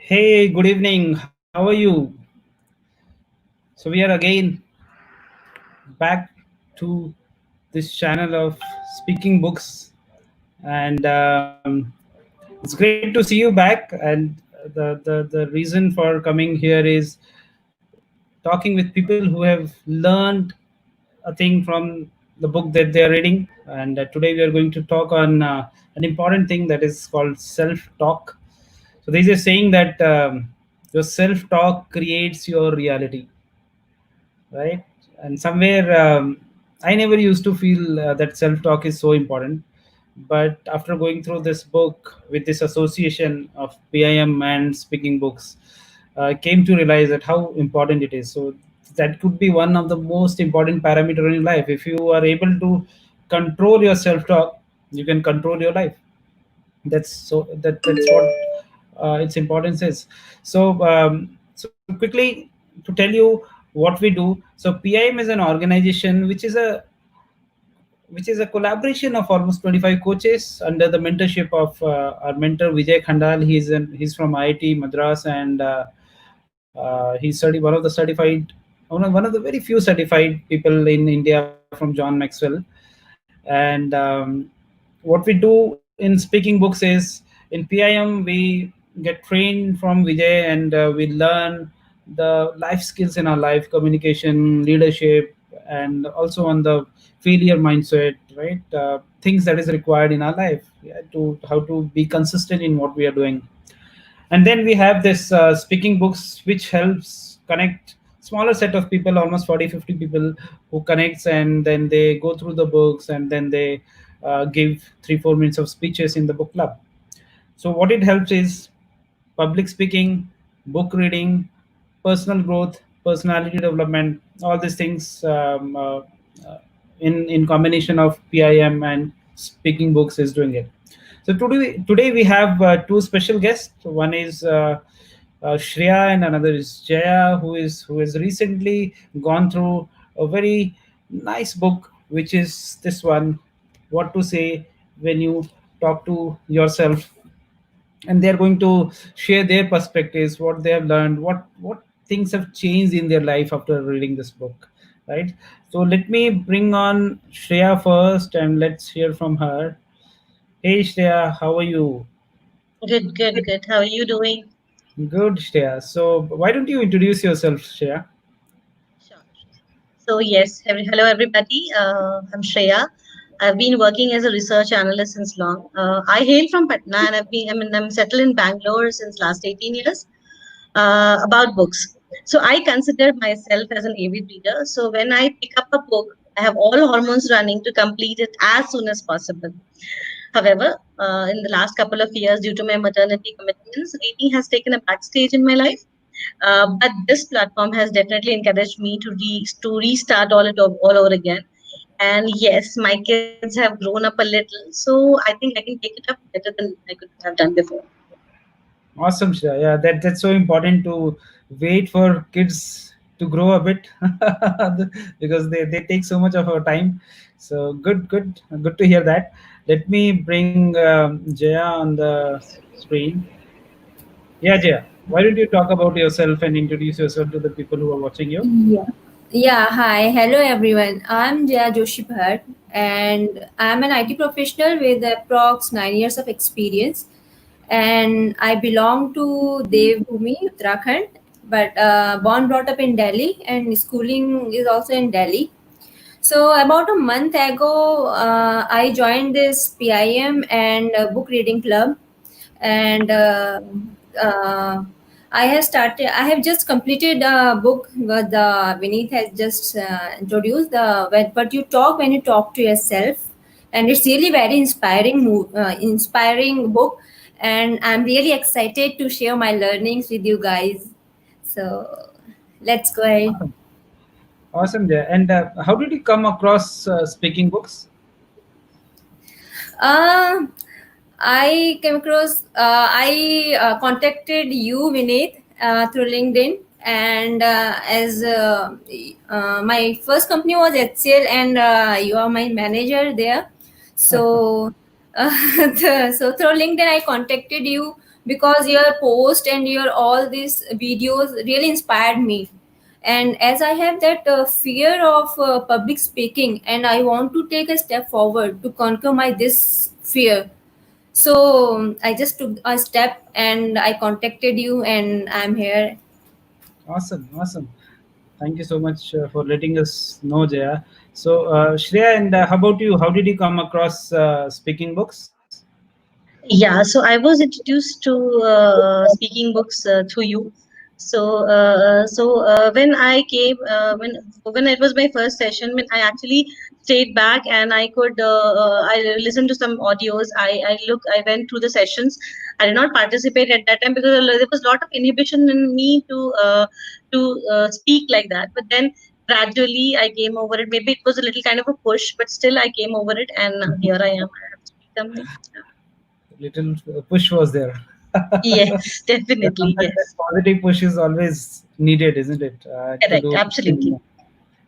Hey, good evening. How are you? So, we are again back to this channel of speaking books, and it's great to see you back. And the reason for coming here is talking with people who have learned a thing from the book that they are reading. And today we are going to talk on an important thing that is called self talk. So, there is a saying that your self talk creates your reality, right? And somewhere I never used to feel that self talk is so important, but after going through this book with this association of PIM and speaking books, I came to realize that how important it is. So that could be one of the most important parameter in life. If you are able to control your self talk, you can control your life. That's what its importance is. So quickly to tell you what we do. So PIM is an organization which is a collaboration of almost 25 coaches under the mentorship of our mentor Vijay Khandal. He's from IIT Madras, and he's one of the certified, one of the very few certified people in India from John Maxwell. And what we do in speaking books is, in PIM we get trained from Vijay, and we learn the life skills in our life, communication, leadership, and also on the failure mindset, right? Things that is required in our life, yeah, to how to be consistent in what we are doing. And then we have this speaking books which helps connect smaller set of people, almost 40-50 people, who connects, and then they go through the books, and then they give 3-4 minutes of speeches in the book club. So what it helps is public speaking, book reading, personal growth, personality development, all these things, in combination of PIM and speaking books is doing it. So today we have two special guests. One is Shreya, and another is Jaya, who has recently gone through a very nice book, which is this one, "What to Say When You Talk to Yourself." And they're going to share their perspectives, what they have learned, what things have changed in their life after reading this book, right? So let me bring on Shreya first, and let's hear from her. Hey Shreya, how are you? Good, good, good. How are you doing? Good, Shreya. So why don't you introduce yourself, Shreya? Sure. So, yes, hello everybody. I'm Shreya. I've been working as a research analyst since long. I hail from Patna and I'm settled in Bangalore since last 18 years. About books. So, I consider myself as an avid reader. So, when I pick up a book, I have all hormones running to complete it as soon as possible. However, in the last couple of years, due to my maternity commitments, reading has taken a backstage in my life. But this platform has definitely encouraged me to restart all over again. And yes, my kids have grown up a little, so I think I can take it up better than I could have done before. Awesome, Shreya. Yeah, that's so important to wait for kids to grow a bit because they take so much of our time. So good to hear that. Let me bring Jaya on the screen. Yeah, Jaya, why don't you talk about yourself and introduce yourself to the people who are watching you? Yeah. Yeah, hi. Hello, everyone. I'm Jaya Bhatt, and I'm an IT professional with approx 9 years of experience. And I belong to Devbhoomi, Uttarakhand, but born brought up in Delhi, and schooling is also in Delhi. So about a month ago, I joined this PIM and book reading club, and uh, I have just completed a book that Vineet has just introduced. But you talk when you talk to yourself, and it's really very inspiring book, and I'm really excited to share my learnings with you guys. So let's go ahead. Awesome, awesome, Jaya. And how did you come across speaking books? Uh, I contacted you, Vineet, through LinkedIn, and as my first company was HCL, and you are my manager there. So, so through LinkedIn, I contacted you because your post and your all these videos really inspired me. And as I have that fear of public speaking, and I want to take a step forward to conquer my this fear, so I just took a step and I contacted you, and I'm here. Awesome, awesome. Thank you so much for letting us know, Jaya. So, Shreya, and how about you? How did you come across speaking books? Yeah, so I was introduced to speaking books through you. When I came, when it was my first session, when I actually stayed back and I listened to some audios. I went through the sessions. I did not participate at that time because there was a lot of inhibition in me to speak like that. But then gradually I came over it. Maybe it was a little kind of a push, but still I came over it, and here I am. I have to speak something. Little push was there. Yes, definitely. Sometimes that Yes. positive push is always needed, isn't it? To Correct. do Absolutely. something.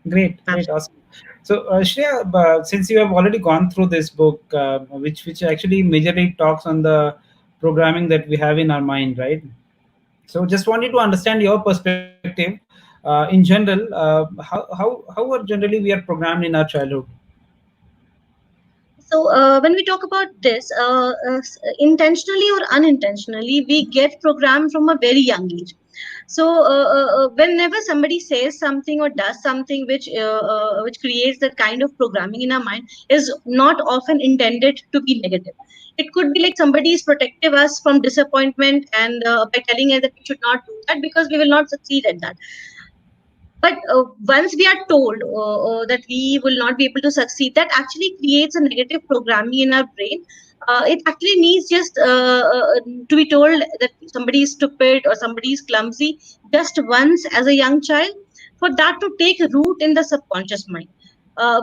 Great, great, Absolutely. awesome. So, Shreya, since you have already gone through this book, which actually majorly talks on the programming that we have in our mind, right? So, just wanted to understand your perspective. In general, how are generally we are programmed in our childhood? So when we talk about this, intentionally or unintentionally, we get programmed from a very young age. So whenever somebody says something or does something which creates that kind of programming in our mind, is not often intended to be negative. It could be like somebody is protective us from disappointment, and by telling us that we should not do that because we will not succeed at that. But once we are told that we will not be able to succeed, that actually creates a negative programming in our brain. It actually needs just to be told that somebody is stupid or somebody is clumsy just once as a young child, for that to take root in the subconscious mind.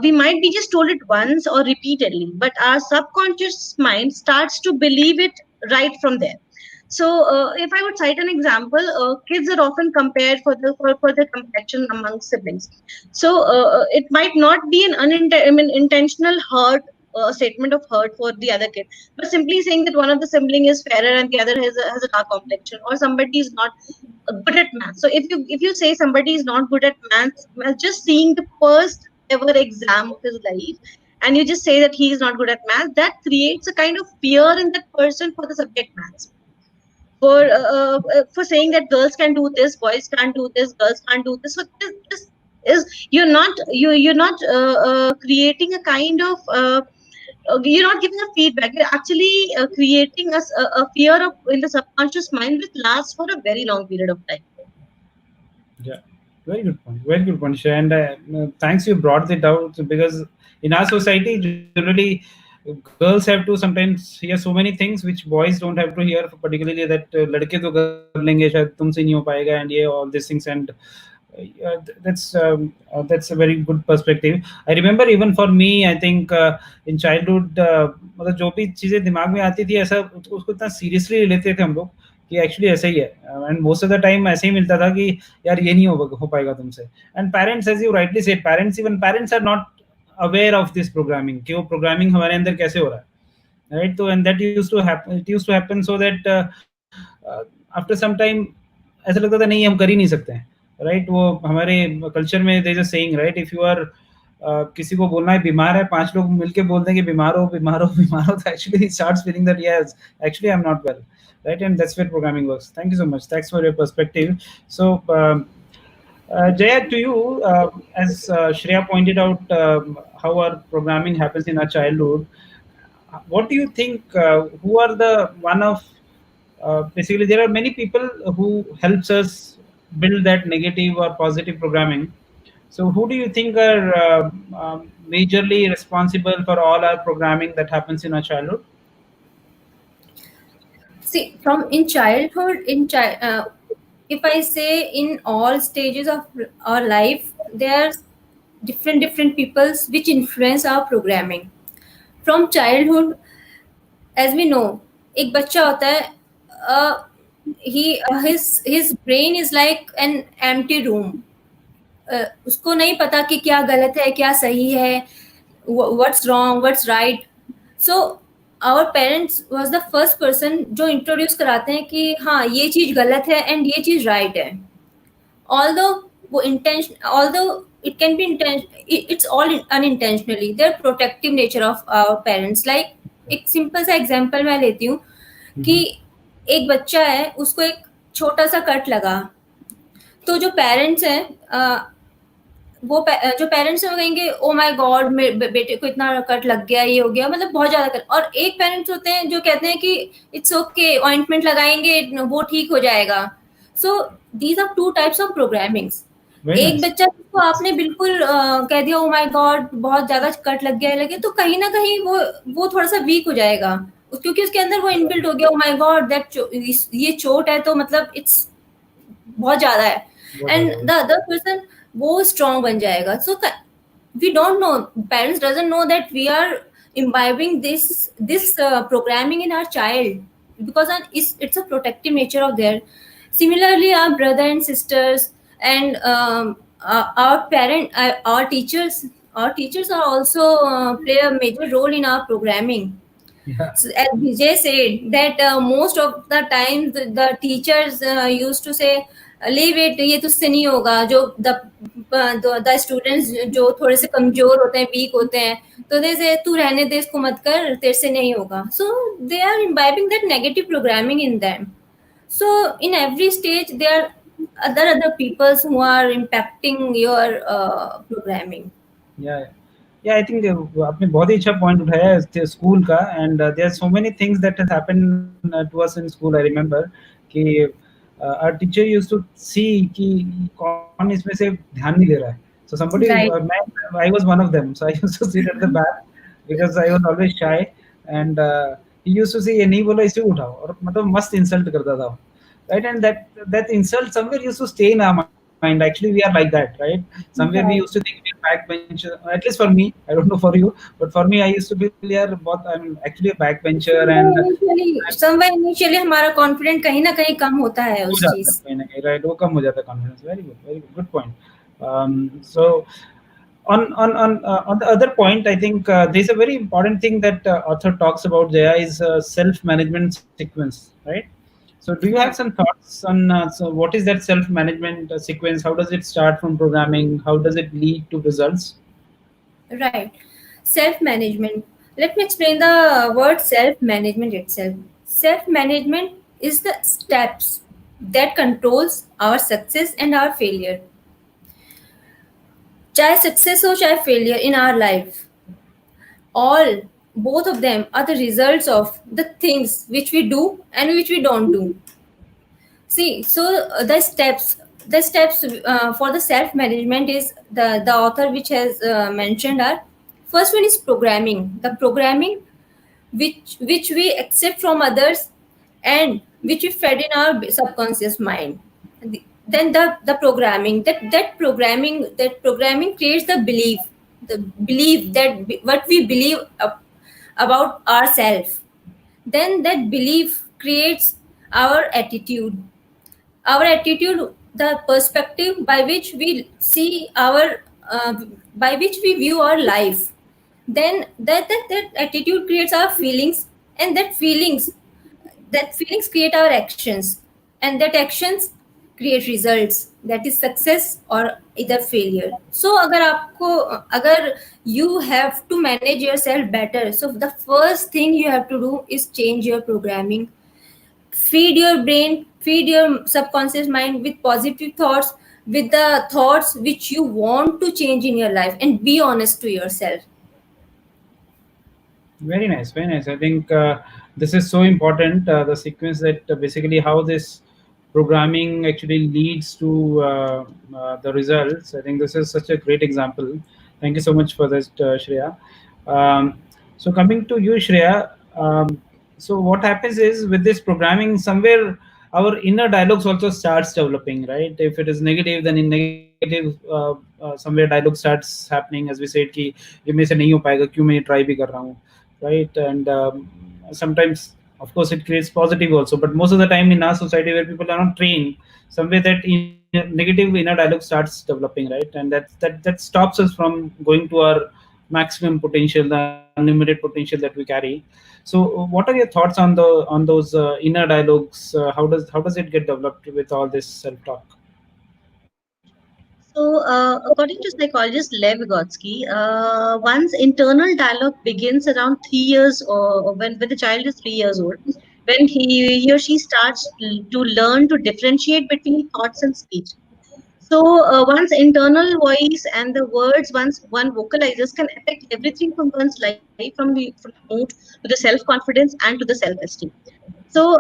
We might be just told it once or repeatedly, but our subconscious mind starts to believe it right from there. So, if I would cite an example, kids are often compared for their complexion among siblings. So, it might not be an intentional hurt, statement of hurt for the other kid, but simply saying that one of the sibling is fairer and the other has a dark complexion, or somebody is not good at math. So, if you say somebody is not good at math, just seeing the first ever exam of his life, and you just say that he is not good at math, that creates a kind of fear in that person for the subject math, for saying that girls can do this, boys can't do this, girls can't do this. So this is, you're not creating a kind of you're not giving a feedback. You're actually creating a fear of in the subconscious mind, which lasts for a very long period of time. Yeah, very good point. Very good point, Shreya. And thanks you brought it out because in our society, generally, girls have to sometimes hear so many things which boys don't have to hear. Particularly that लड़के तो कर लेंगे शायद तुमसे नहीं हो पाएगा and ये all these things and that's a very good perspective. I remember even for me, I think in childhood, मतलब जो भी चीजें दिमाग में आती थी ऐसा उसको इतना सीरियसली लेते थे हम लोग कि एक्चुअली ऐसा ही है and most of the time ऐसे ही मिलता था कि यार ये नहीं हो पाएगा तुमसे and parents as you rightly said parents are not aware of this programming कि वो प्रोग्रामिंग हमारे अंदर कैसे हो रहा है राइट तो and that used to happen so that after some time ऐसा लगता था नहीं हम कर ही नहीं सकते हैं राइट वो हमारे कल्चर में there is a saying right if you are किसी को बोलना है बीमार है पांच लोग मिलके बोल दें कि बीमार हो बीमार हो बीमार हो तो actually starts feeling that yes actually I am not well right and that's where programming works. Thank you so much, thanks for your perspective. So Jaya, to you, as Shreya pointed out, how our programming happens in our childhood, what do you think, who are the one of basically there are many people who helps us build that negative or positive programming. So who do you think are majorly responsible for all our programming that happens in our childhood? See, from in childhood, if I say in all stages of our life, there are different peoples which influence our programming. From childhood, as we know, एक बच्चा होता है, his brain is like an empty room. उसको नहीं पता कि क्या गलत है क्या सही है, what's wrong, what's right. So our parents was the first person जो introduce कराते हैं कि हाँ ये चीज गलत है and ये चीज right है. Although वो intention, although it can be it's all unintentionally. They're protective nature of our parents. Like एक simple सा example मैं लेती हूँ कि Mhm. एक बच्चा है, उसको एक छोटा सा कट लगा, तो जो पेरेंट्स हैं जो पेरेंट्स हैं वो कहेंगे ओ माय गॉड मेरे बेटे को इतना कट लग गया, ये हो गया, मतलब बहुत ज्यादा कट। और एक पेरेंट्स होते हैं जो कहते हैं कि इट्स ओके, ऑइंटमेंट लगाएंगे वो ठीक हो जाएगा। So these are two types of programmings. Very एक nice. बच्चा जिसको आपने बिल्कुल कह दिया ओ माय गॉड बहुत ज्यादा कट लग गया लगे, तो कहीं ना कहीं वो थोड़ा सा वीक हो जाएगा, क्योंकि उसके अंदर वो इनबिल्ट हो गया ओ माय गॉड दैट ये चोट है तो मतलब इट्स बहुत ज्यादा है। बहुत एंड ज़्यादा द अदर पर्सन वो स्ट्रांग बन जाएगा। सो we don't know, parents doesn't know that we are imbibing this programming in our child, because it's a protective nature of their. Similarly our brother and sisters and our our teachers are also play a major role in our programming. yeah. So, as Vijay said that most of the times the teachers used to say leave it, ये तुझसे नहीं होगा। जो the students जो थोड़े से कमजोर होते हैं, वीक होते हैं, तो दे से तू रहने दे, इसको मत कर, तेरे से नहीं होगा। So they are imbibing that negative programming in them. So in every stage there are other peoples who are impacting your programming. Yeah, yeah. I think आपने बहुत ही अच्छा पॉइंट उठाया है स्कूल का, and there are so many things that has happened to us in school. I remember कि our teacher used to see कि कौन इसमें से ध्यान नहीं दे रहा है. So somebody, Right. I was one of them. So I used to sit at the back because I was always shy, and he used to say ये नहीं बोला इसे उठाओ, और मतलब मस्त इंसल्ट करता था, right? And that insult somewhere used to stay in our mind. Actually, we are like that, right? Somewhere we used to Right. think we are backbench. At least for me, I don't know for you, but for me, I used to feel यार बहुत, I'm actually a backbencher, and somewhere initially हमारा confident कहीं ना कहीं कम होता है हो उस जाता है चीज। कहीं ना कहीं, राइट? वो कम हो जाता है confidence. Very good, good point. So on the other point, I think there's a very important thing that author talks about. Jaya is self management sequence, right? So do you have Right. some thoughts on so what is that self management sequence? How does it start from programming? How does it lead to results? Right. Self management. Let me explain the word self management itself. Self management is the steps that controls our success and our failure. चाहे success हो चाहे failure in our life, all both of them are the results of the things which we do and which we don't do. See, so the steps for the self management is the author which has mentioned are: first one is programming. The programming which we accept from others and which we fed in our subconscious mind. Then the programming that programming creates the belief that what we believe about ourselves. Then that belief creates our attitude, the perspective by which we see uh, by which we view our life. Then that attitude creates our feelings, and that feelings create our actions, and that actions create results, that is success or either failure. So अगर you have to manage yourself better, so the first thing you have to do is change your programming. Feed your brain, feed your subconscious mind with positive thoughts, with the thoughts which you want to change in your life, and be honest to yourself. Very nice, very nice. I think this is so important. The sequence that basically how this programming actually leads to the results. I think this is such a great example. Thank you so much for this, Shreya. So coming to you, Shreya. So what happens is with this programming, somewhere our inner dialogues also starts developing, right? If it is negative, then in negative somewhere dialogue starts happening, as we said कि ये मेरे से नहीं हो पाएगा, क्यों मैं ये ट्राई भी कर रहा हूँ, right? And sometimes of course it creates positive also, but most of the time in our society where people are not trained, somewhere that negative inner dialogue starts developing, right? And that stops us from going to our maximum potential, the unlimited potential that we carry. So what are your thoughts on the on those inner dialogues? How does it get developed with all this self talk? So, according to psychologist Lev Vygotsky, one's internal dialogue begins around 3 years, or when the child is 3 years old, when he or she starts to learn to differentiate between thoughts and speech. So, one's internal voice and the words one vocalizes can affect everything from one's life, from the mood to the self confidence and to the self esteem. So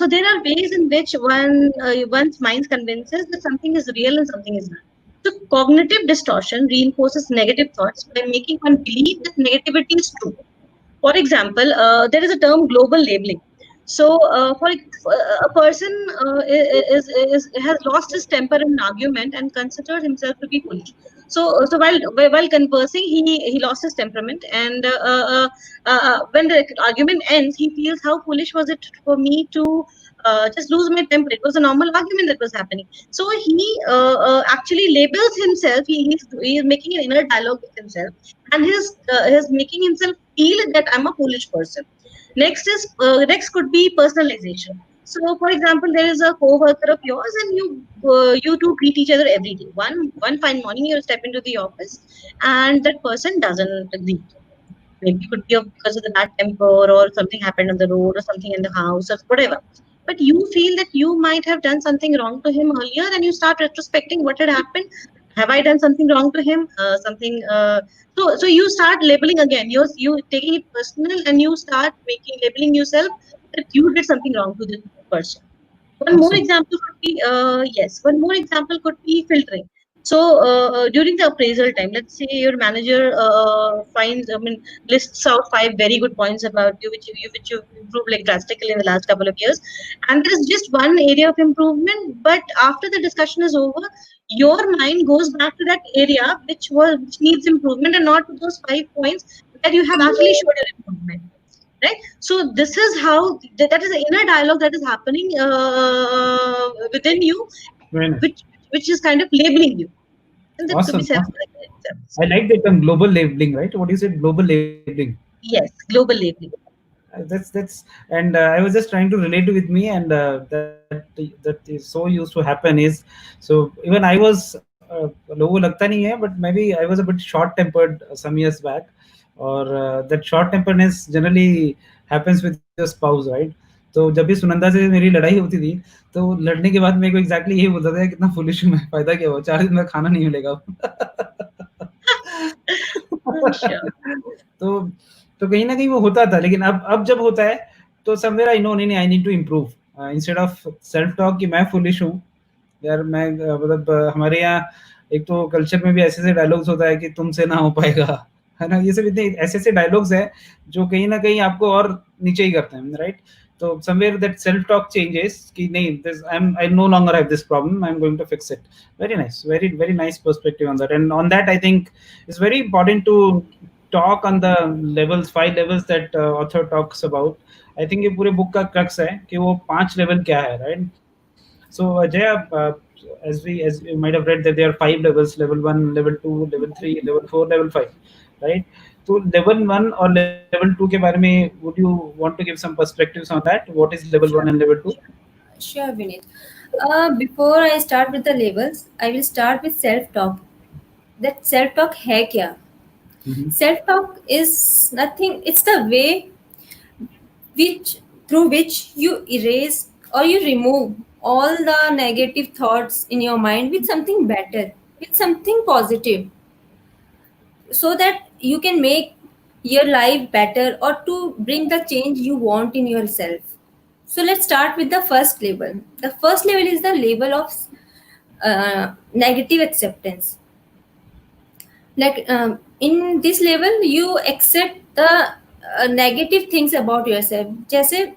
there are ways in which one's mind convinces that something is real and something is not. So cognitive distortion reinforces negative thoughts by making one believe that negativity is true. For example, there is a term global labeling. So, for a person is has lost his temper in an argument and considers himself to be foolish. So while conversing, he lost his temperament, and when the argument ends, he feels how foolish was it for me to just lose my temper. It was a normal argument that was happening. So he actually labels himself. He is making an inner dialogue with himself, and his making himself feel that I'm a foolish person. Next could be personalization. So, for example, there is a co-worker of yours, and you two greet each other every day. One fine morning, you step into the office, and that person doesn't greet. Maybe it could be because of the bad temper, or something happened on the road, or something in the house, or whatever. But you feel that you might have done something wrong to him earlier, and you start retrospecting what had happened. Have I done something wrong to him? Something. So you start labeling again. You taking it personal, and you start making labeling yourself that you did something wrong to this person. Awesome. One more example could be filtering. So during the appraisal time, let's say your manager lists out five very good points about you, which you've improved like drastically in the last couple of years, and there is just one area of improvement. But after the discussion is over, your mind goes back to that area which needs improvement, and not to those 5 points where you have actually showed your improvement, right? So this is how that is the inner dialogue that is happening within you, Very nice. which is kind of labeling you, and that could be Awesome. self. Awesome. I like the term global labeling, right? What you said, global labeling. Yes, global labeling. That's and I was just trying to relate with me, and that is so used to happen is, so even I was लोगों को लगता नहीं है, but maybe I was a bit short tempered some years back, or that short temperedness generally happens with your spouse, right? तो जब भी सुनंदा से मेरी लड़ाई होती थी, तो लड़ने के बाद मेरे को एग्जैक्टली यही बोलता था, कितना फुलिश हूँ मैं, फायदा क्या हुआ, 4 दिन में खाना नहीं मिलेगा। Sure. तो तो कहीं न कहीं वो होता था, लेकिन अब जब होता है, तो समवेयर आई नो, नहीं, I need to improve, instead of self talk कि मैं फुलिश हूँ, यार मैं मतलब हमारे यहाँ एक तो कल्चर में भी ऐसे-ऐसे डायलॉग्स होता है कि तुमसे ना हो पाएगा, है ना? ये सब इतने ऐसे-ऐसे डायलॉग्स हैं, जो कहीं न कहीं आपको और नीचे ही करते हैं, राइट? तो somewhere that self talk changes कि नहीं, this I no longer have this problem, I am going to fix it. Very nice, very very nice perspective on that, and on that I think it's very important to talk on the levels, 5 levels that author talks about. I think ये पूरे book का crux है कि वो 5 level क्या है, right? So Jaya, as you might have read that there are 5 levels: level 1, level 2, level 3, level 4, level 5, right? So level 1 or level 2 के बारे में would you want to give some perspectives on that? What is level 1 Sure, and level 2? sure, Vinit. Before I start with the labels, I will start with self-talk. That self-talk है क्या? Mm-hmm. Self-talk is nothing. It's the way which through which you erase or you remove all the negative thoughts in your mind with something better, with something positive, so that you can make your life better or to bring the change you want in yourself. So let's start with the first label. The first level is the label of negative acceptance. Like in this level you accept the negative things about yourself. जैसे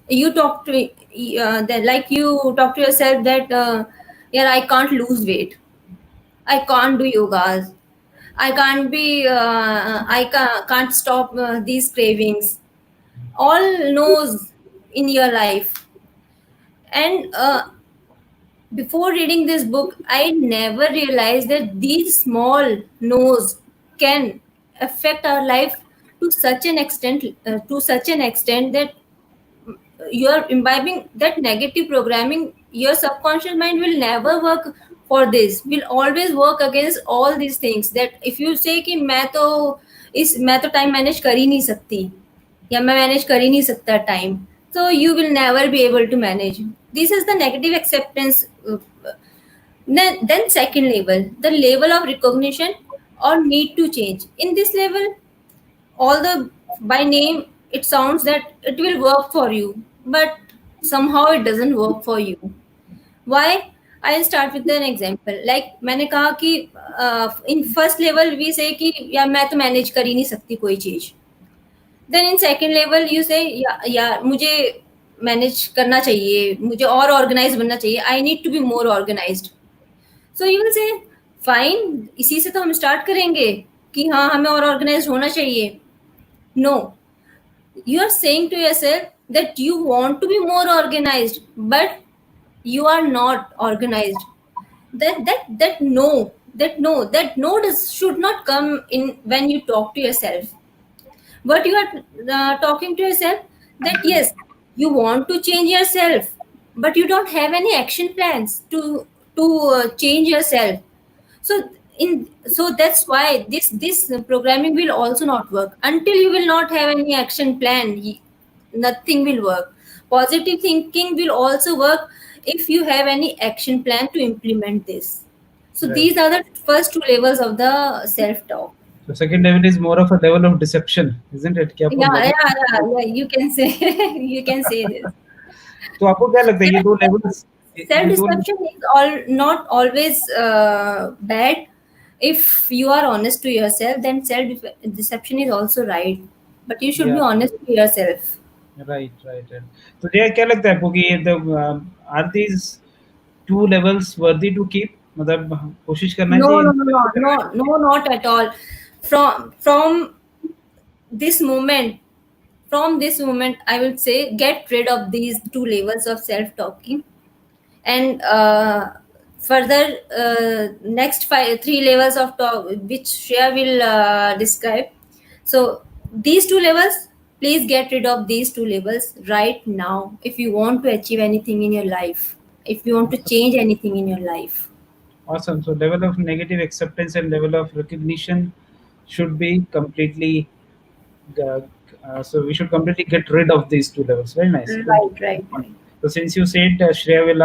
you talk to like you talk to yourself that yeah, I can't lose weight, I can't do yogas, I can't be can't stop these cravings, all no's in your life. And before reading this book I never realized that these small no's can affect our life to such an extent that you are imbibing that negative programming. Your subconscious mind will never work for this, will always work against all these things. That if you say कि मैं तो time manage कर ही नहीं सकती, या मैं manage कर ही नहीं सकता time, so you will never be able to manage. This is the negative acceptance. Then second level, the level of recognition or need to change. In this level, although by name it sounds that it will work for you, but somehow it doesn't work for you. Why? I'll start with an example. Like मैंने कहा कि in first level we say कि यार मैं तो manage कर ही नहीं सकती कोई चीज. Then in second level you say यार मुझे manage करना चाहिए, मुझे और organized बनना चाहिए. I need to be more organized. So you will say fine, इसी से तो हम start करेंगे कि हाँ हमें और organized होना चाहिए. No, you are saying to yourself that you want to be more organized, but you are not organized. That no should not come in when you talk to yourself. But you are talking to yourself that yes, you want to change yourself, but you don't have any action plans to change yourself. So that's why this programming will also not work until you will not have any action plan. Nothing will work. Positive thinking will also work if you have any action plan to implement this. So Right. these are the first two levels of the self talk. So second level is more of a level of deception, isn't it? कि आपको Yeah, लगे yeah, yeah, yeah, you can say you can say this. तो आपको क्या लगता है ये दो levels, Self ये दो deception is not always bad. If you are honest to yourself, then self deception is also right. But you should be yeah, honest to yourself. right. तो ये क्या लगता है आपको कि ये are these two levels worthy to keep? मतलब कोशिश करना No, चाहिए no, इन no, two no, level पे no, रहने no, not at all. From this moment, from this moment, I will say get rid of these two levels of self talking, and further next three levels of talk which Shreya will describe. So these two levels, please get rid of these two levels right now if you want to achieve anything in your life, if you want to के? change anything in your life. Awesome. So level of negative acceptance and level of recognition should be completely. Uh, so we should completely get rid of these two levels. Very nice. Right, Good right, point. right. So since you said Shreya will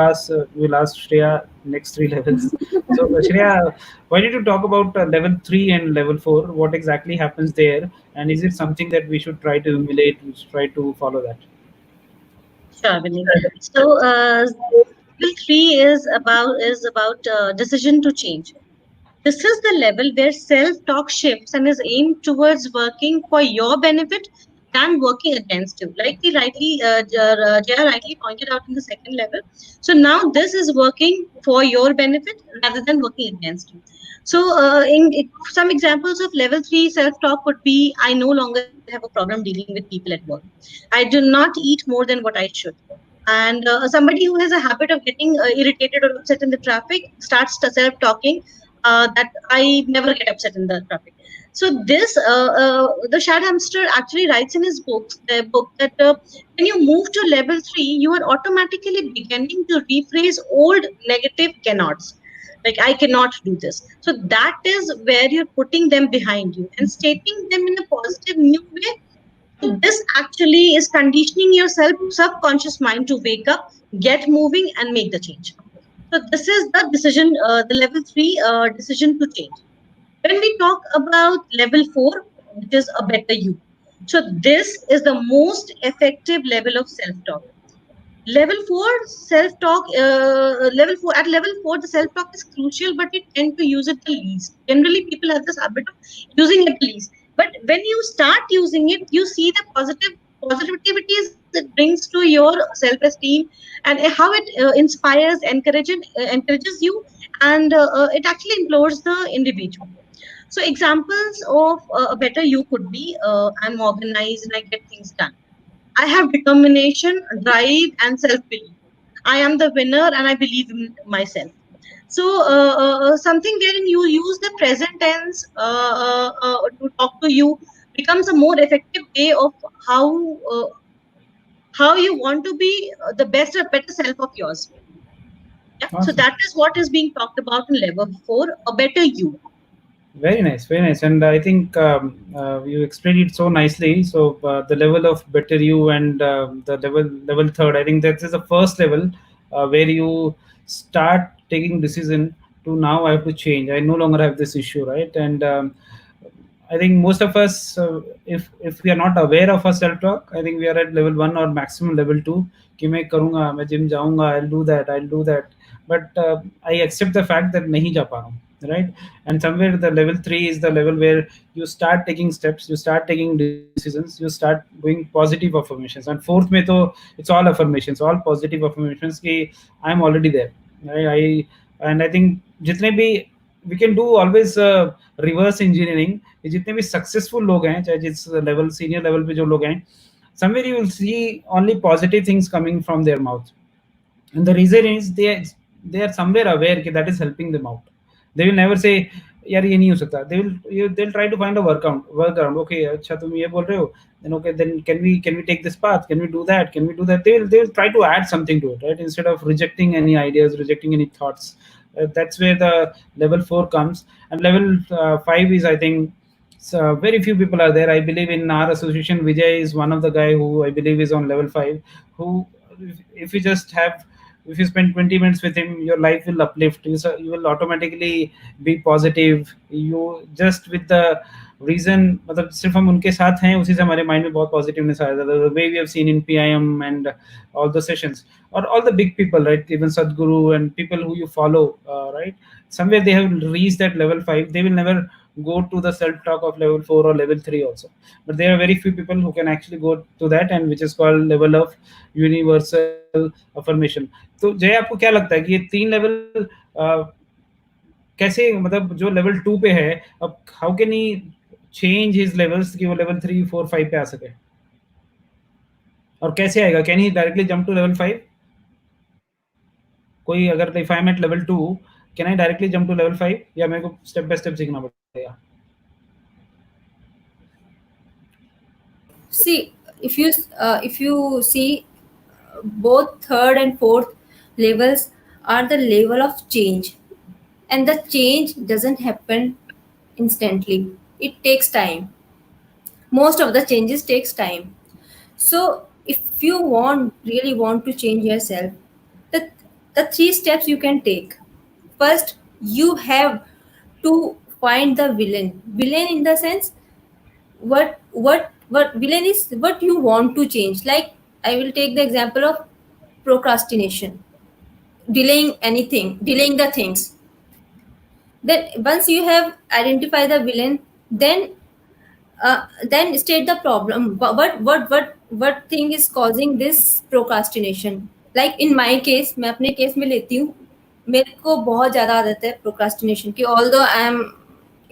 ask Shreya next three levels. So Shreya, why did you talk about level 3 and level 4? What exactly happens there, and is it something that we should try to emulate? We should try to follow that. Sure, Vinny. So, level three is about decision to change. This is the level where self-talk shifts and is aimed towards working for your benefit than working against you. Like Jaya rightly pointed out in the second level. So now this is working for your benefit rather than working against you. So, some examples of level three self-talk would be: I no longer have a problem dealing with people at work. I do not eat more than what I should. And somebody who has a habit of getting irritated or upset in the traffic starts self-talking that I never get upset in the traffic. So the Shad Hamster actually writes in his book that when you move to level three, you are automatically beginning to rephrase old negative cannots. Like I cannot do this. So that is where you're putting them behind you and stating them in a positive new way. So this actually is conditioning your subconscious mind to wake up, get moving, and make the change. So this is the decision, the level three decision to change. When we talk about level four, which is a better you. So this is the most effective level of self-talk. Level four self-talk. Level four at level four, the self-talk is crucial, but we tend to use it the least. Generally, people have this habit of using it the least. But when you start using it, you see the positivities it brings to your self-esteem and how it inspires, encourages you, and it actually implores the individual. So examples of a better you could be: I'm organized and I get things done. I have determination, drive, and self belief. I am the winner and I believe in myself. So something wherein you use the present tense to talk to you becomes a more effective way of how uh, how you want to be the best or better self of yours. Yeah. So Awesome. that is what is being talked about in level 4, a better you. Very nice, very nice. And I think you explained it so nicely. So the level of better you and the level third, I think that is the first level where you start taking decision to now I have to change. I no longer have this issue, right? And I think most of us, if we are not aware of our self talk, I think we are at level one or maximum level two. कि मैं करूँगा, मैं gym जाऊँगा, I'll do that. But I accept the fact that नहीं जा पा रहा हूँ, right? And somewhere the level three is the level where you start taking steps, you start taking decisions, you start doing positive affirmations. And fourth में तो it's all affirmations, all positive affirmations कि I'm already there. I think जितने भी we can do always reverse engineering. ये जितने भी successful लोग हैं, चाहे जिस लेवल सीनियर लेवल पे जो लोग हैं, somewhere you will see only positive things coming from their mouth. And the reason is they are somewhere aware that that is helping them out. They will never say यार ये नहीं हो सकता. They'll try to find a workaround. Okay, अच्छा तुम ये बोल रहे हो, then okay, then can we take this path, can we do that. They will try to add something to it, right, instead of rejecting any ideas, rejecting any thoughts. That's where the level 4 comes. And level 5 is, I think, so very few people are there. I believe in our association, Vijay is one of the guy who I believe is on level 5, who if you just have, if you spend 20 minutes with him, your life will uplift. You will automatically be positive. You just with the reason, मतलब सिर्फ हम उनके साथ हैं उसी से हमारे mind में बहुत पॉजिटिवनेस आ जाता है. The way we have seen in PIM and all the sessions, or all the big people, right, even Sadhguru and people who you follow, right, somewhere they have reached that level 5. They will never go to the self talk of level 4 or level 3 also, but there are very few people who can actually go to that, and which is called level of universal affirmation. तो जय आपको क्या लगता है कि ये तीन level कैसे, मतलब जो लेवल 2 पे है, अब how can he change his levels कि वो लेवल 3 4 5 पे आ सके, और कैसे आएगा? Can he directly jump to level 5? कोई अगर if I am at level 2, can I directly jump to level 5, या मेरे को स्टेप बाय स्टेप सीखना पड़ेगा? See, if you see, both third and fourth levels are the level of change, and the change doesn't happen instantly. It takes time. Most of the changes takes time. So if you really want to change yourself, the the three steps you can take. First, you have to find the villain. Villain in the sense, what villain is what you want to change. Like, I will take the example of procrastination, delaying the things. Then once you have identified the villain, then state the problem. What thing is causing this procrastination? Like in my case, मैं अपने case में लेती हूँ, मेरे को बहुत ज़्यादा आदत है प्रोक्रास्टिनेशन की, although I am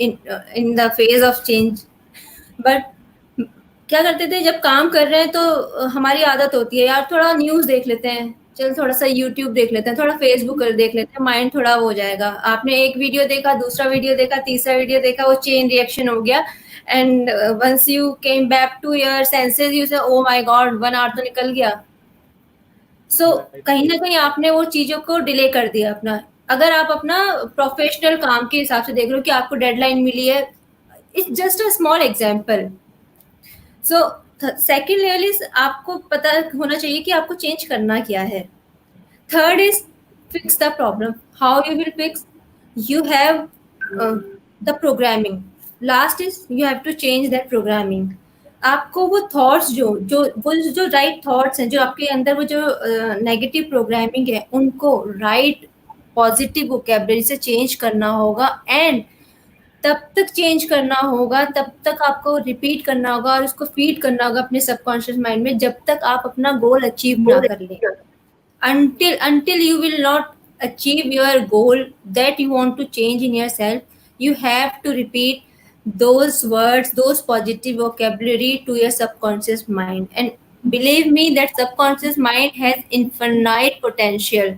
in the phase of change. But क्या करते थे, जब काम कर रहे हैं तो हमारी आदत होती है यार थोड़ा न्यूज़ देख लेते हैं, चल थोड़ा सा यूट्यूब देख लेते हैं, थोड़ा फेसबुक देख लेते हैं, माइंड थोड़ा वो हो जाएगा. आपने एक वीडियो देखा, दूसरा वीडियो देखा, तीसरा वीडियो देखा, वो चेन रिएक्शन हो गया. And once you came back to your senses, you say oh my God 1 our तो निकल गया. सो कहीं ना कहीं आपने वो चीज़ों को डिले कर दिया अपना. अगर आप अपना प्रोफेशनल काम के हिसाब से देख रहे हो कि आपको डेडलाइन मिली है, it's just a small example. So second level is आपको पता होना चाहिए कि आपको चेंज करना क्या है. Third is fix the problem. How you will fix? You have the programming. Last is you have to change that programming. आपको वो थॉट्स जो राइट थॉट्स हैं, जो आपके अंदर वो जो नेगेटिव प्रोग्रामिंग है, उनको राइट पॉजिटिव वोकैबुलरी से चेंज करना होगा. एंड तब तक चेंज करना होगा, तब तक आपको रिपीट करना होगा और उसको फीड करना होगा अपने सबकॉन्शियस माइंड में, जब तक आप अपना गोल अचीव ना कर लें. until you will not achieve your goal that you want to change in yourself, you have to repeat those words, those positive vocabulary to your subconscious mind. And believe me, that subconscious mind has infinite potential.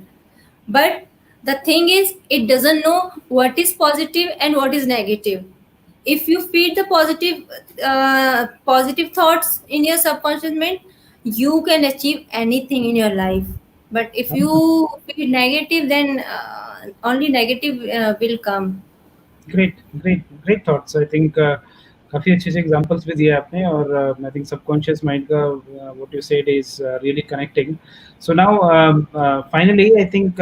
But The thing is, it doesn't know what is positive and what is negative. If you feed the positive thoughts in your subconscious mind, you can achieve anything in your life. But if you feed negative, then only negative will come. Great great great thoughts I think काफ़ी अच्छे से examples भी दिए आपने और I think subconscious mind का what you said is really connecting so now finally I think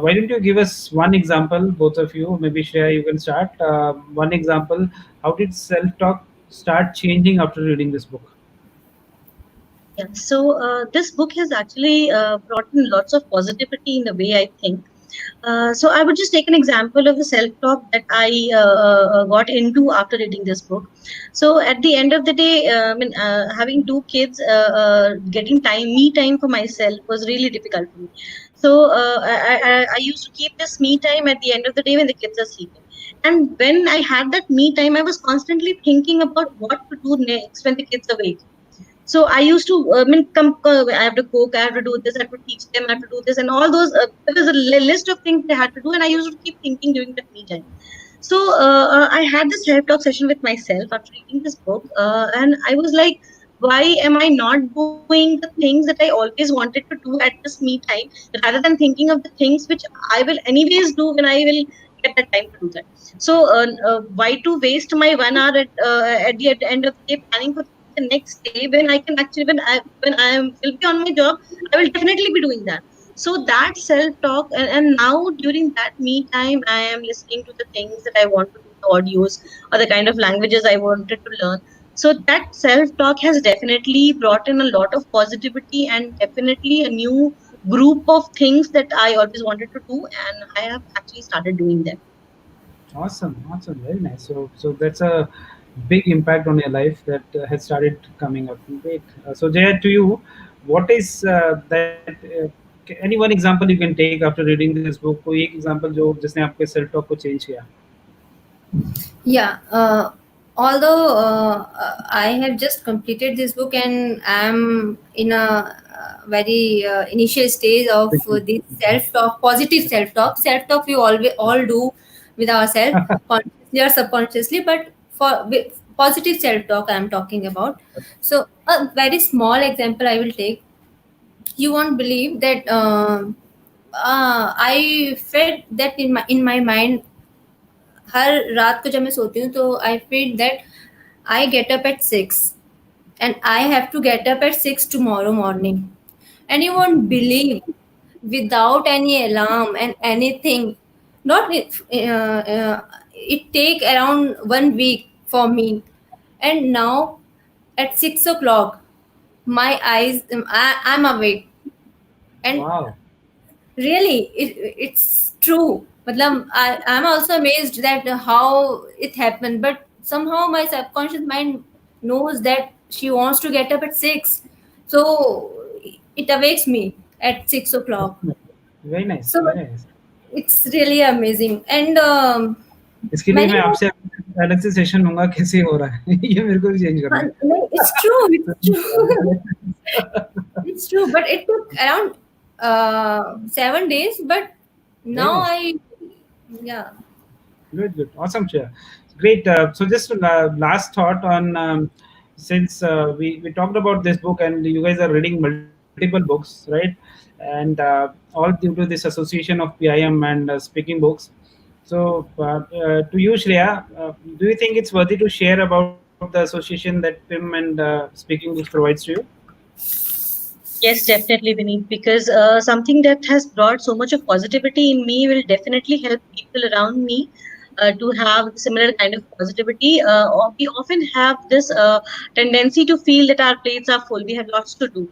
why don't you give us one example, both of you? Maybe Shreya, you can start. One example. How did self-talk start changing after reading this book? Yeah, so this book has actually brought in lots of positivity in the way I think. So I would just take an example of the self-talk that I got into after reading this book. So at the end of the day, having two kids, getting me time for myself was really difficult for me. So I used to keep this me time at the end of the day when the kids are sleeping. And when I had that me time, I was constantly thinking about what to do next when the kids are awake. So I used to, I have to cook, I have to do this, I have to teach them, I have to do this, and all those. There was a list of things I had to do, and I used to keep thinking during that me time. So I had this self-talk session with myself after reading this book, and I was like, why am I not doing the things that I always wanted to do at this me time, rather than thinking of the things which I will anyways do when I will get that time to do that. So why to waste my 1 hour at the end of the day planning for the next day when I can actually when I am will be on my job, I will definitely be doing that. So that self talk, and now during that me time, I am listening to the things that I want to do, the audios or the kind of languages I wanted to learn. So that self talk has definitely brought in a lot of positivity and definitely a new group of things that I always wanted to do, and I have actually started doing them. Awesome, awesome, very nice. So that's a big impact on your life that has started coming up. Great. So Jaya, to you, what is that? Any one example you can take after reading this book? कोई एक example जो जिसने आपके self talk को change किया? Yeah, although I have just completed this book and I'm in a very initial stage of this self-talk, positive self-talk. Self-talk we all do with ourselves, consciously or subconsciously, but with positive self-talk I'm talking about. So a very small example I will take. You won't believe that I felt that in my mind हर रात को जब मैं सोती हूँ तो I feel that I get up at 6 and I have to get up at 6 tomorrow morning. And you won't believe, without any alarm and anything, not it take around 1 week for me. And now at 6 o'clock, my eyes, I'm awake. And Wow. really it's true. I'm also amazed that how it happened, but somehow my subconscious mind knows that she wants to get up at 6, so it awakes me at 6 o'clock. Very nice, So very nice. it's really amazing. And इसके लिए many मैं more. आपसे अलग से session लूंगा कैसे हो रहा है ये मेरे को भी चेंज करना No, it's true, it's true. It's true, but it took around 7 days. But very now nice. yeah. Good, good. Awesome, Chair. Great. So just last thought on since we talked about this book and you guys are reading multiple books, right? And all due to this association of PIM and speaking books. So to you, Shreya, do you think it's worthy to share about the association that PIM and speaking books provides to you? Yes, definitely, Vineet, because something that has brought so much of positivity in me will definitely help people around me to have similar kind of positivity. We often have this tendency to feel that our plates are full. We have lots to do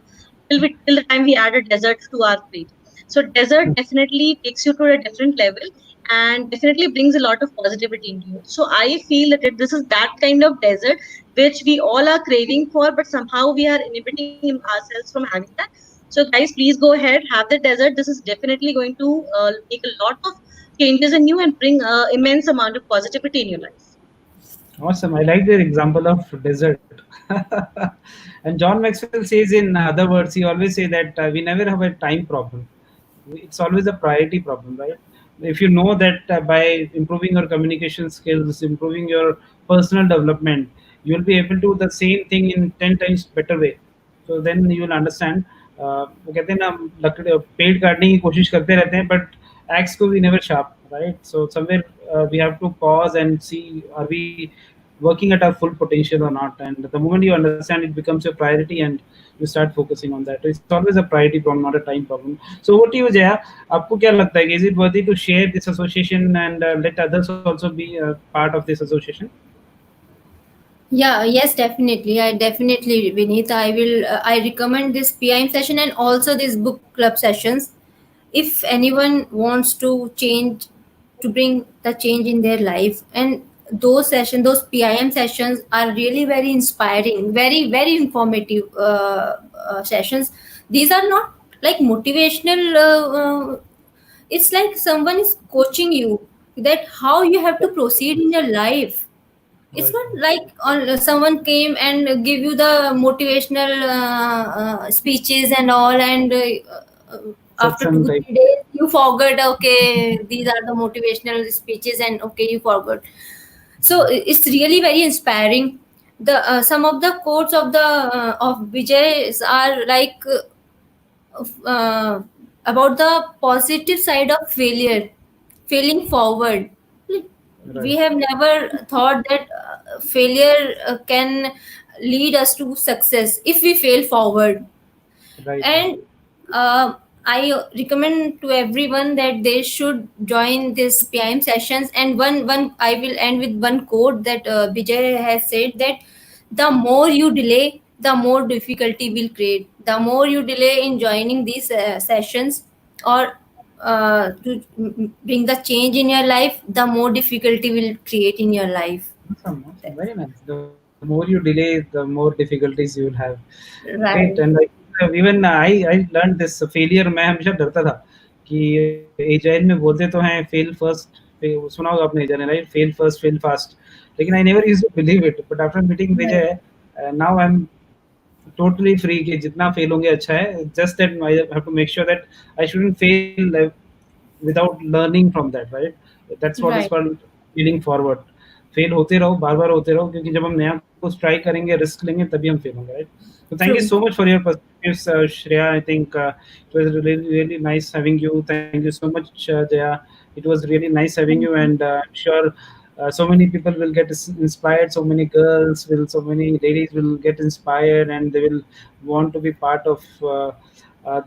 till the time we add a dessert to our plate. So desert definitely takes you to a different level and definitely brings a lot of positivity into you. So I feel that this is that kind of desert which we all are craving for, but somehow we are inhibiting ourselves from having that. So guys, please go ahead, have the desert. This is definitely going to make a lot of changes in you and bring immense amount of positivity in your life. Awesome. I like the example of desert. And John Maxwell says in other words, he always say that we never have a time problem. it's always a priority problem, right? If you know that by improving your communication skills, improving your personal development, you'll be able to do the same thing in 10 times better way. So then you will understand. वो कहते हैं ना, हम लकड़ी पेड़ काटने की कोशिश करते रहते हैं, but axe को we never sharp, right? So somewhere we have to pause and see, are we working at our full potential or not? And the moment you understand, it becomes your priority, and you start focusing on that. It's always a priority problem, not a time problem. So what do you, Jaya? आपको क्या लगता है? Is it worthy to share this association and let others also be part of this association? Yeah, yes, definitely. I definitely, Vineet, I will. I recommend this PIM session and also these book club sessions. If anyone wants to change, to bring the change in their life, and those sessions, those PIM sessions are really very inspiring, very very informative sessions. These are not like motivational. It's like someone is coaching you that how you have to proceed in your life. It's Right. not like someone came and give you the motivational speeches and all, and after Satsang two type. three days you forgot, okay, these are the motivational speeches, and okay, you forgot. So it's really very inspiring. The some of the quotes of the of Vijay are like uh, about the positive side of failure, failing forward. Right. We have never thought that failure can lead us to success if we fail forward. Right. Right. And I recommend to everyone that they should join this PIM sessions. And one I will end with one quote that Vijay has said, that the more you delay, the more difficulty will create. The more you delay in joining these sessions, or bring the change in your life, the more difficulty will create in your life. Awesome, awesome, very nice. The more you delay, the more difficulties you will have. Great. And Right, even I learned this failure. मैं हमेशा डरता था कि agile में बोलते तो हैं fail first, सुना होगा आपने agile, right? Fail first, fail fast. लेकिन I never used to believe it. But after meeting right, Vijay, now I'm totally free कि जितना fail होंगे अच्छा है. Just that I have to make sure that I shouldn't fail without learning from that, right? That's what is right. called feeling forward. Fail होते रहो, बार-बार होते रहो, क्योंकि जब हम नया कुछ ट्राई करेंगे, रिस्क लेंगे, तभी हम फेल होंगे, right? So thank you True. so much for your perspectives, Shreya. I think it was really, really nice having you. Thank you so much, Jaya. It was really nice having you, Thank you. and I'm sure so many people will get inspired. So many girls will, so many ladies will get inspired, and they will want to be part of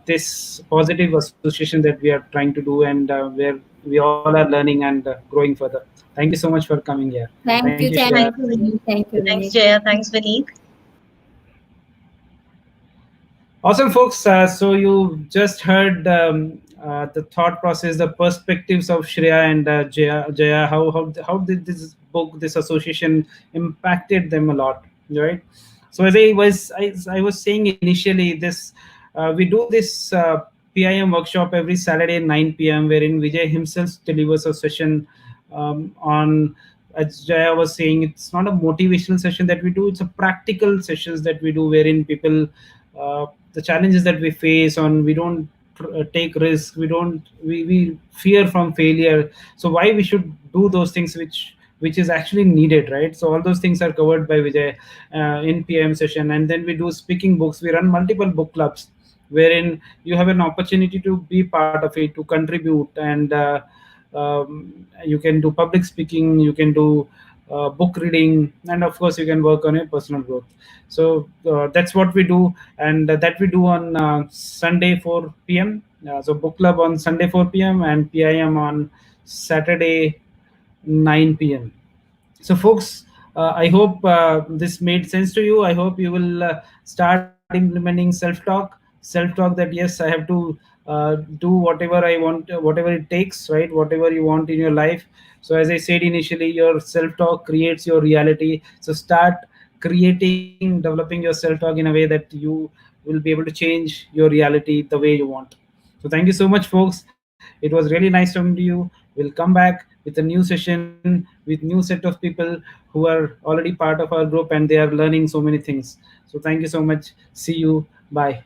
this positive association that we are trying to do, and where we all are learning and growing further. Thank you so much for coming here. Thank you, Shreya. Thank Thanks. you, Vinny. Thank you, Thanks, Vinny. Jaya. Thanks, Vineet. Awesome, folks. So you just heard the thought process, the perspectives of Shreya and Jaya. How did this book, this association, impacted them a lot, right? So as I was saying initially, this we do this PIM workshop every Saturday 9 p.m., wherein Vijay himself delivers a session on. As Jaya was saying, it's not a motivational session that we do; it's a practical sessions that we do, wherein people the challenges that we face on, we don't take risks, we fear from failure. So why we should do those things which is actually needed, right? So all those things are covered by Vijay in PM session. And then we do speaking books, we run multiple book clubs wherein you have an opportunity to be part of it, to contribute, and you can do public speaking, you can do book reading, and of course you can work on your personal growth. So that's what we do, and that we do on Sunday 4 p.m. So book club on Sunday 4 p.m. and PIM on Saturday 9 p.m. So folks, I hope this made sense to you. I hope you will start implementing self-talk that yes, I have to do whatever I want, whatever it takes, right? Whatever you want in your life. So as I said initially, your self-talk creates your reality. So start creating, developing your self-talk in a way that you will be able to change your reality the way you want. So thank you so much, folks. It was really nice talking to you. We'll come back with a new session with new set of people who are already part of our group, and they are learning so many things. So thank you so much. See you. Bye.